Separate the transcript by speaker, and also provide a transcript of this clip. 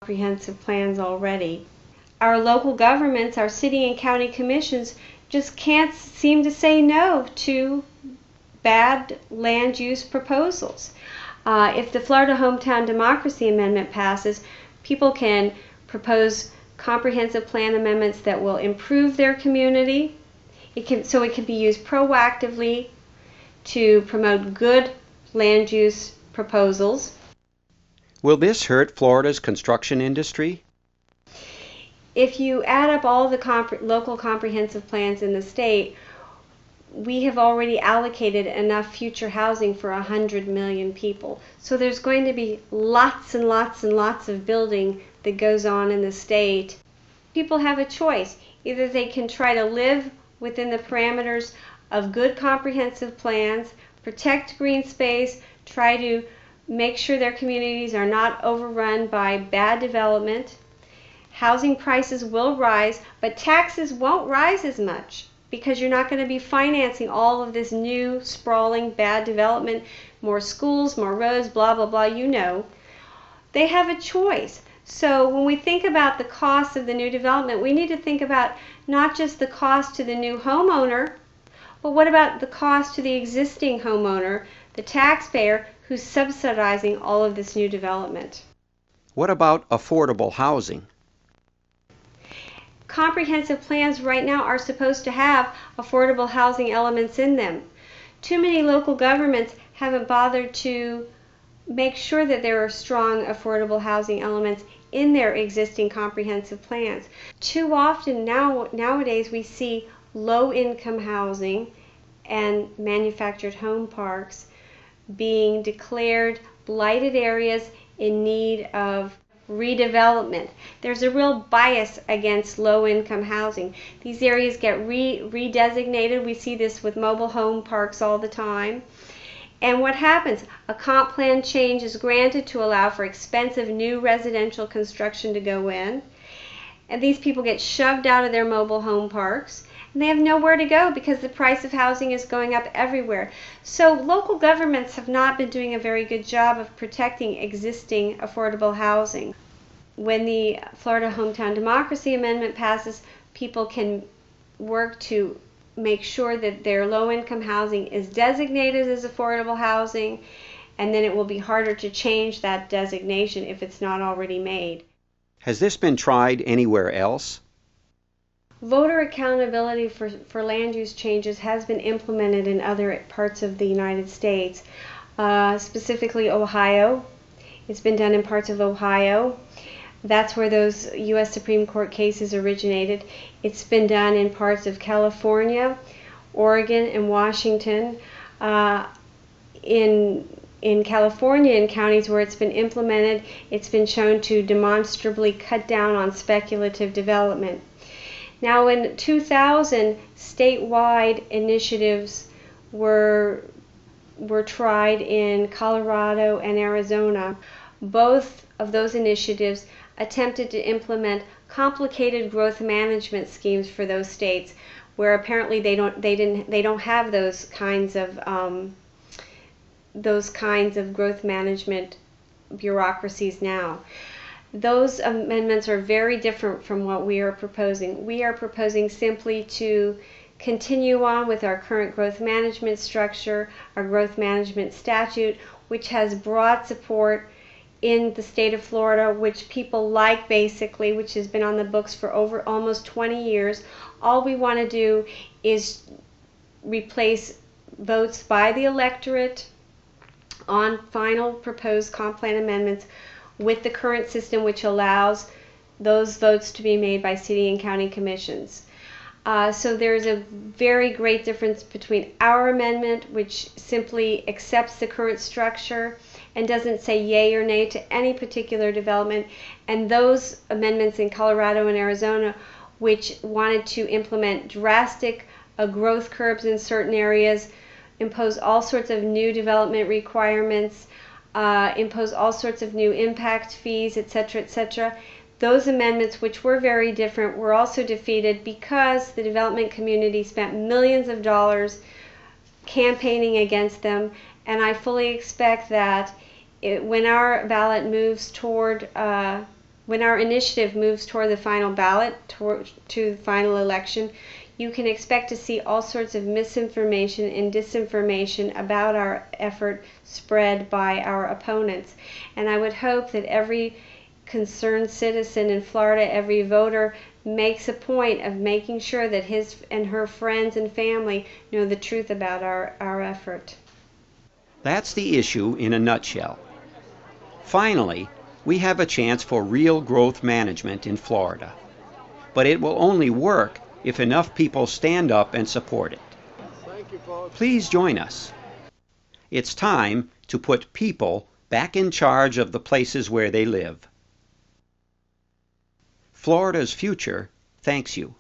Speaker 1: comprehensive plans already. Our local governments, our city and county commissions, just can't seem to say no to bad land use proposals. If the Florida Hometown Democracy Amendment passes, people can propose comprehensive plan amendments that will improve their community. It can be used proactively to promote good land use proposals.
Speaker 2: Will this hurt Florida's construction industry?
Speaker 1: If you add up all the local comprehensive plans in the state, we have already allocated enough future housing for 100 million people. So there's going to be lots and lots and lots of building that goes on in the state. People have a choice. Either they can try to live within the parameters of good comprehensive plans, protect green space, try to make sure their communities are not overrun by bad development. Housing prices will rise, but taxes won't rise as much because you're not going to be financing all of this new, sprawling, bad development, more schools, more roads, blah, blah, blah, you know. They have a choice. So when we think about the cost of the new development, we need to think about not just the cost to the new homeowner, but what about the cost to the existing homeowner, the taxpayer, who's subsidizing all of this new development.
Speaker 2: What about affordable housing?
Speaker 1: Comprehensive plans right now are supposed to have affordable housing elements in them. Too many local governments haven't bothered to make sure that there are strong affordable housing elements in their existing comprehensive plans. Too often nowadays we see low-income housing and manufactured home parks being declared blighted areas in need of redevelopment. There's a real bias against low-income housing. These areas get redesignated. We see this with mobile home parks all the time. And what happens? A comp plan change is granted to allow for expensive new residential construction to go in. And these people get shoved out of their mobile home parks. And they have nowhere to go because the price of housing is going up everywhere. So local governments have not been doing a very good job of protecting existing affordable housing. When the Florida Hometown Democracy Amendment passes, people can work to make sure that their low-income housing is designated as affordable housing, and then it will be harder to change that designation if it's not already made.
Speaker 2: Has this been tried anywhere else?
Speaker 1: Voter accountability for land use changes has been implemented in other parts of the United States, specifically Ohio. It's been done in parts of Ohio. That's where those U.S. Supreme Court cases originated. It's been done in parts of California, Oregon, and Washington. In California, in counties where it's been implemented, it's been shown to demonstrably cut down on speculative development. Now in 2000, statewide initiatives were tried in Colorado and Arizona. Both of those initiatives attempted to implement complicated growth management schemes for those states where apparently they don't have those kinds of growth management bureaucracies now. Those amendments are very different from what we are proposing. We are proposing simply to continue on with our current growth management structure, our growth management statute, which has broad support in the state of Florida, which people like basically, which has been on the books for over almost 20 years. All we want to do is replace votes by the electorate on final proposed comp plan amendments with the current system, which allows those votes to be made by city and county commissions. So there's a very great difference between our amendment, which simply accepts the current structure and doesn't say yay or nay to any particular development, and those amendments in Colorado and Arizona, which wanted to implement drastic growth curbs in certain areas, impose all sorts of new development requirements, impose all sorts of new impact fees, etc., etc. Those amendments, which were very different, were also defeated because the development community spent millions of dollars campaigning against them, and I fully expect that when our ballot moves toward When our initiative moves toward the final ballot, to the final election, you can expect to see all sorts of misinformation and disinformation about our effort spread by our opponents. And I would hope that every concerned citizen in Florida, every voter, makes a point of making sure that his and her friends and family know the truth about our effort.
Speaker 2: That's the issue in a nutshell. Finally, we have a chance for real growth management in Florida. But it will only work if enough people stand up and support it. Please join us. It's time to put people back in charge of the places where they live. Florida's future thanks you.